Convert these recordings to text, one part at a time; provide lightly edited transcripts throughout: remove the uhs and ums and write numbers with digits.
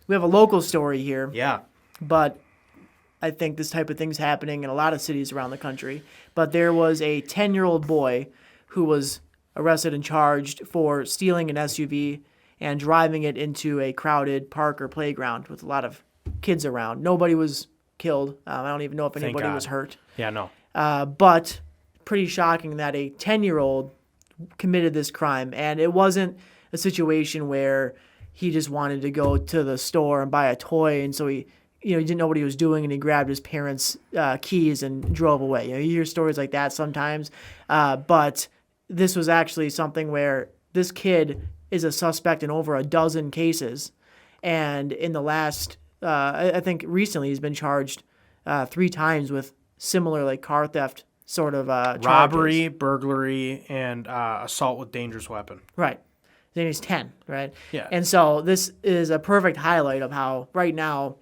we have a local story here. Yeah. But I think this type of thing's happening in a lot of cities around the country. But there was a 10-year-old boy who was arrested and charged for stealing an SUV and driving it into a crowded park or playground with a lot of kids around. Nobody was killed. I don't even know if anybody was hurt. Yeah, no. But pretty shocking that a 10-year-old committed this crime. And it wasn't a situation where he just wanted to go to the store and buy a toy, and so he didn't know what he was doing, and he grabbed his parents' keys and drove away. You hear stories like that sometimes. But this was actually something where this kid is a suspect in over a dozen cases. And in the last, I think recently, he's been charged 3 times with similar like car theft sort of robbery, charges. burglary, and assault with dangerous weapon. Right. Then he's 10, right? Yeah. And so this is a perfect highlight of how right now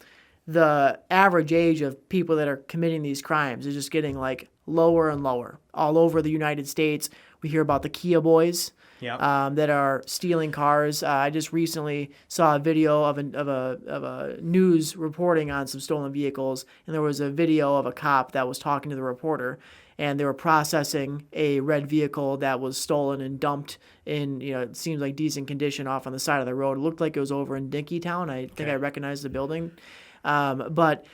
the average age of people that are committing these crimes is just getting like lower and lower. All over the United States, we hear about the Kia boys that are stealing cars. I just recently saw a video of a news reporting on some stolen vehicles, and there was a video of a cop that was talking to the reporter, and they were processing a red vehicle that was stolen and dumped in, it seems like decent condition off on the side of the road. It looked like it was over in Dinkytown. I think I recognized the building. But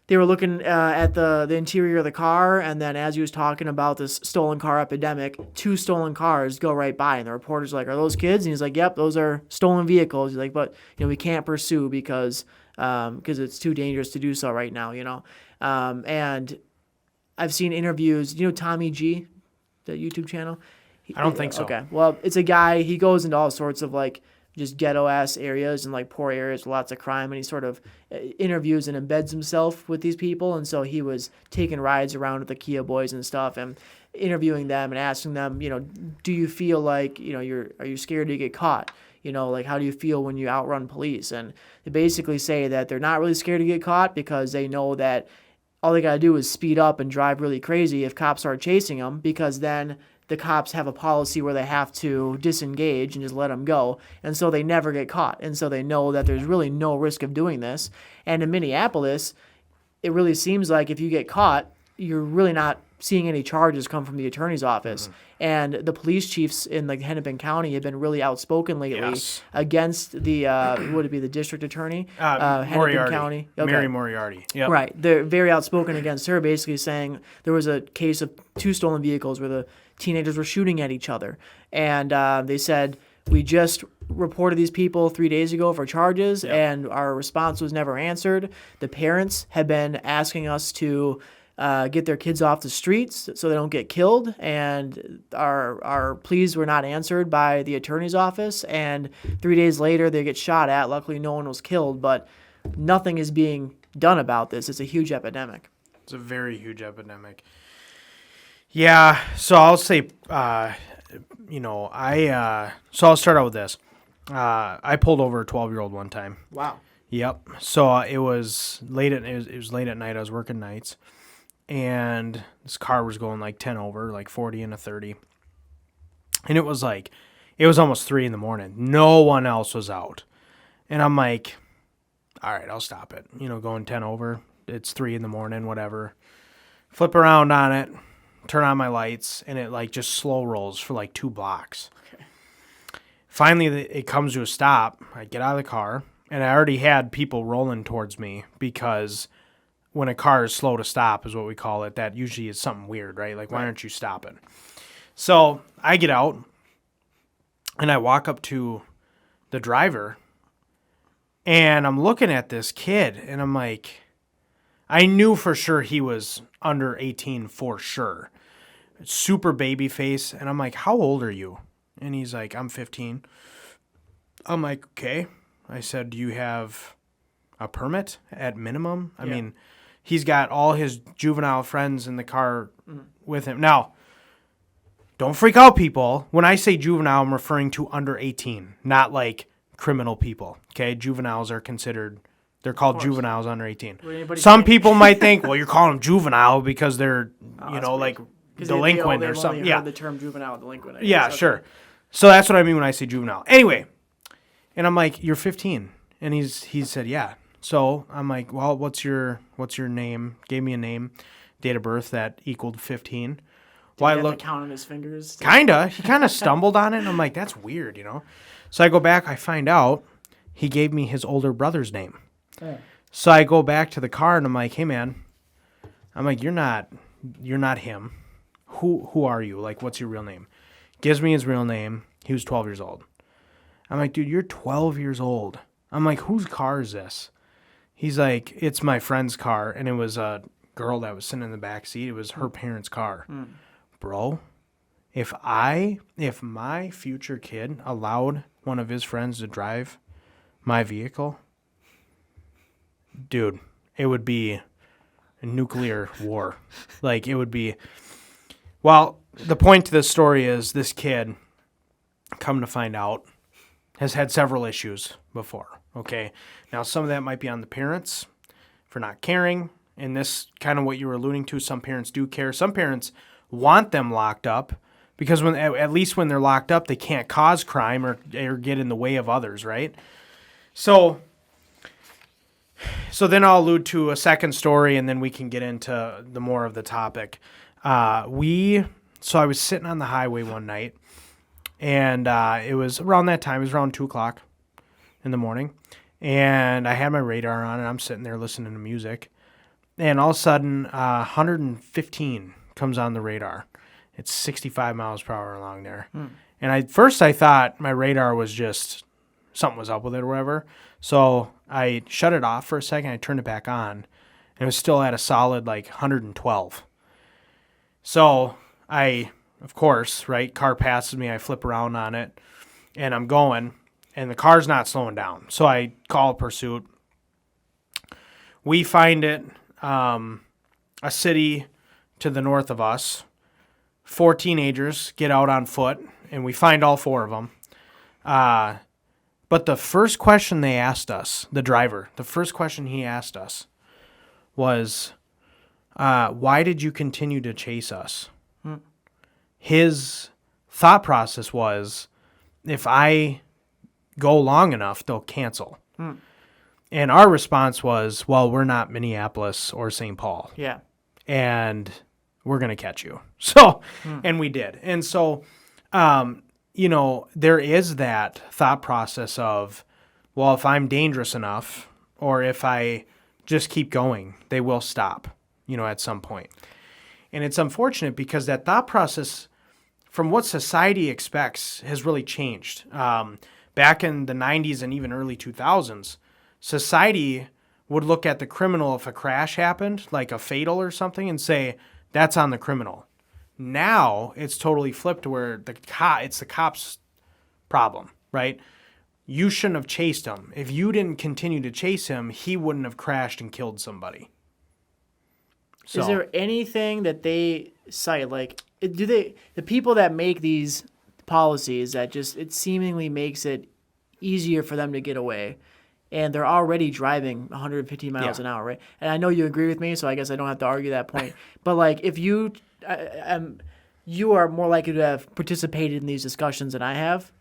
they were looking at the interior of the car, and then as he was talking about this stolen car epidemic, 2 stolen cars go right by, and the reporter's like, "Are those kids?" And he's like, "Yep, those are stolen vehicles." He's like, "But we can't pursue because it's too dangerous to do so right now." And I've seen interviews. Tommy G, the YouTube channel? I don't think so. Okay. Well, it's a guy, he goes into all sorts of like just ghetto-ass areas and like poor areas with lots of crime, and he sort of interviews and embeds himself with these people. And so he was taking rides around with the Kia boys and stuff and interviewing them and asking them, do you feel like, are you scared to get caught? Like, how do you feel when you outrun police? And they basically say that they're not really scared to get caught because they know that all they got to do is speed up and drive really crazy if cops start chasing them, because then the cops have a policy where they have to disengage and just let them go. And so they never get caught. And so they know that there's really no risk of doing this. And in Minneapolis, it really seems like if you get caught, you're really not seeing any charges come from the attorney's office. Mm-hmm. And the police chiefs in like Hennepin County have been really outspoken lately against the, would it be the district attorney? Hennepin Moriarty. County. Okay. Mary Moriarty. Yep. Right. They're very outspoken against her, basically saying there was a case of 2 stolen vehicles where the teenagers were shooting at each other. And they said, we just reported these people 3 days ago for charges, and our response was never answered. The parents have been asking us to get their kids off the streets so they don't get killed, and our pleas were not answered by the attorney's office, and 3 days later they get shot at. Luckily no one was killed, but nothing is being done about this. It's a huge epidemic. It's a very huge epidemic. Yeah, so I'll say, so I'll start out with this. I pulled over a 12-year-old one time. Wow. Yep. So it was late at night. I was working nights. And this car was going like 10 over, like 40 and a 30. And it was almost 3 in the morning. No one else was out. And I'm like, all right, I'll stop it. Going 10 over. It's 3 in the morning, whatever. Flip around on it, turn on my lights, and it like just slow rolls for like 2 blocks. Okay. Finally, it comes to a stop. I get out of the car, and I already had people rolling towards me because when a car is slow to stop is what we call it. That usually is something weird, right? Like, why aren't you stopping? So I get out, and I walk up to the driver, and I'm looking at this kid, and I'm like, I knew for sure he was under 18 for sure. Super baby face. And I'm like, how old are you? And he's like, I'm 15. I'm like, okay. I said, do you have a permit at minimum? I mean, he's got all his juvenile friends in the car with him. Now, don't freak out, people. When I say juvenile, I'm referring to under 18, not like criminal people. Okay? Juveniles are considered... They're called juveniles under 18. Some people might think, well, you're calling them juvenile because they're, like delinquent or something. Yeah, the term juvenile delinquent. Yeah, sure. So that's what I mean when I say juvenile. Anyway, and I'm like, you're 15. And he said, yeah. So I'm like, well, what's your name? Gave me a name, date of birth that equaled 15. Well, I look count on his fingers. He kind of stumbled on it, and I'm like, that's weird, you know. So I go back, I find out he gave me his older brother's name. Oh. So I go back to the car, and I'm like, hey man, I'm like, you're not him. Who are you? Like, what's your real name? Gives me his real name. He was 12 years old. I'm like, dude, you're 12 years old. I'm like, whose car is this? He's like, it's my friend's car, and it was a girl that was sitting in the back seat. It was her parents' car. Bro, if my future kid allowed one of his friends to drive my vehicle, dude, it would be a nuclear war. Like, it would be... Well, the point to this story is this kid, come to find out, has had several issues before, okay? Now, some of that might be on the parents for not caring, and this kind of what you were alluding to, some parents do care. Some parents want them locked up because at least when they're locked up, they can't cause crime or get in the way of others, right? So then I'll allude to a second story, and then we can get into the more of the topic. So I was sitting on the highway one night, and it was around that time. It was around 2 o'clock in the morning, and I had my radar on, and I'm sitting there listening to music, and all of a sudden, 115 comes on the radar. It's 65 miles per hour along there. And at first I thought my radar was just something was up with it or whatever. So I shut it off for a second. I turned it back on, and it was still at a solid like 112. So I, of course, right, car passes me. I flip around on it, and I'm going, and the car's not slowing down. So I call pursuit. We find it, a city to the north of us. 4 teenagers get out on foot, and we find all 4 of them. But the first question they asked us, the driver, the first question he asked us was, why did you continue to chase us? His thought process was, if I go long enough, they'll cancel. And our response was, well, we're not Minneapolis or St. Paul. Yeah. And we're going to catch you. So, and we did. And so, there is that thought process of, well, if I'm dangerous enough, or if I just keep going, they will stop, at some point. And it's unfortunate because that thought process from what society expects has really changed. Back in the 90s and even early 2000s, society would look at the criminal if a crash happened, like a fatal or something, and say, that's on the criminal. Now it's totally flipped to where it's the cop's problem, right? You shouldn't have chased him. If you didn't continue to chase him, he wouldn't have crashed and killed somebody. So, is there anything that they cite? Like, the people that make these policies that just, it seemingly makes it easier for them to get away, and they're already driving 115 miles an hour, right? And I know you agree with me, so I guess I don't have to argue that point. But like, if you are more likely to have participated in these discussions than I have,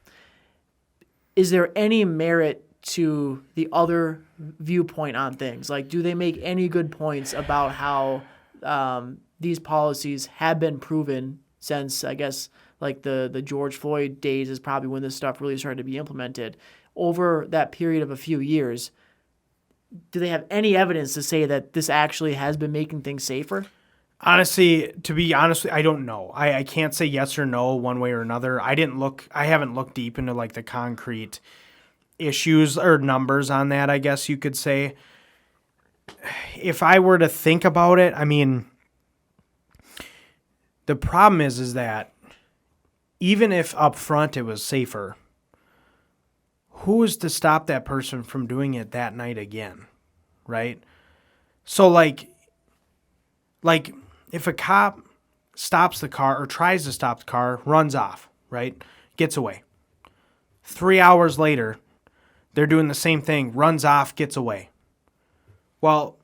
is there any merit to the other viewpoint on things? Like, do they make any good points about how these policies have been proven since, I guess, like the George Floyd days is probably when this stuff really started to be implemented. Over that period of a few years, do they have any evidence to say that this actually has been making things safer? Honestly, to be honest, I don't know. I can't say yes or no one way or another. I haven't looked deep into like the concrete issues or numbers on that, I guess you could say. If I were to think about it, I mean, the problem is that even if up front it was safer, who is to stop that person from doing it that night again, right? So like if a cop stops the car or tries to stop the car, runs off, right? Gets away. 3 hours later, they're doing the same thing, runs off, gets away. Well,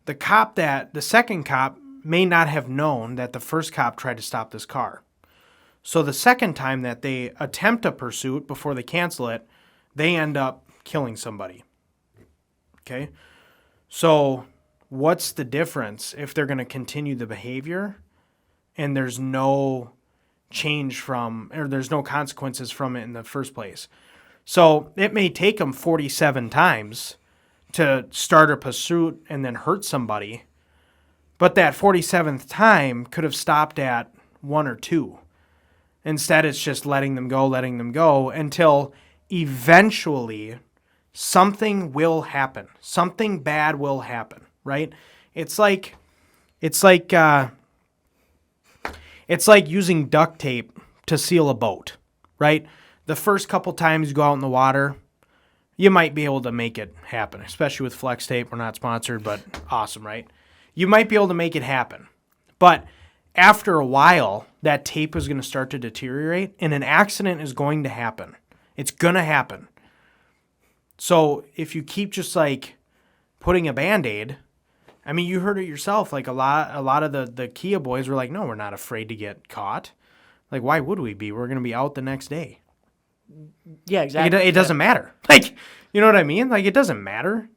the second cop may not have known that the first cop tried to stop this car. So the second time that they attempt a pursuit before they cancel it, they end up killing somebody. Okay? So what's the difference if they're going to continue the behavior and there's no change or there's no consequences from it in the first place? So it may take them 47 times to start a pursuit and then hurt somebody, but that 47th time could have stopped at 1 or 2. Instead, it's just letting them go until eventually something will happen. Something bad will happen, right? It's like using duct tape to seal a boat, right? The first couple times you go out in the water, you might be able to make it happen, especially with Flex Tape. We're not sponsored, but awesome, right? You might be able to make it happen. But after a while, that tape is going to start to deteriorate, and an accident is going to happen. It's going to happen. So if you keep just like putting a Band-Aid, I mean, you heard it yourself. Like a lot of the Kia boys were like, no, we're not afraid to get caught. Like, why would we be? We're going to be out the next day. Yeah, exactly. It doesn't matter. Like, you know what I mean? Like, it doesn't matter,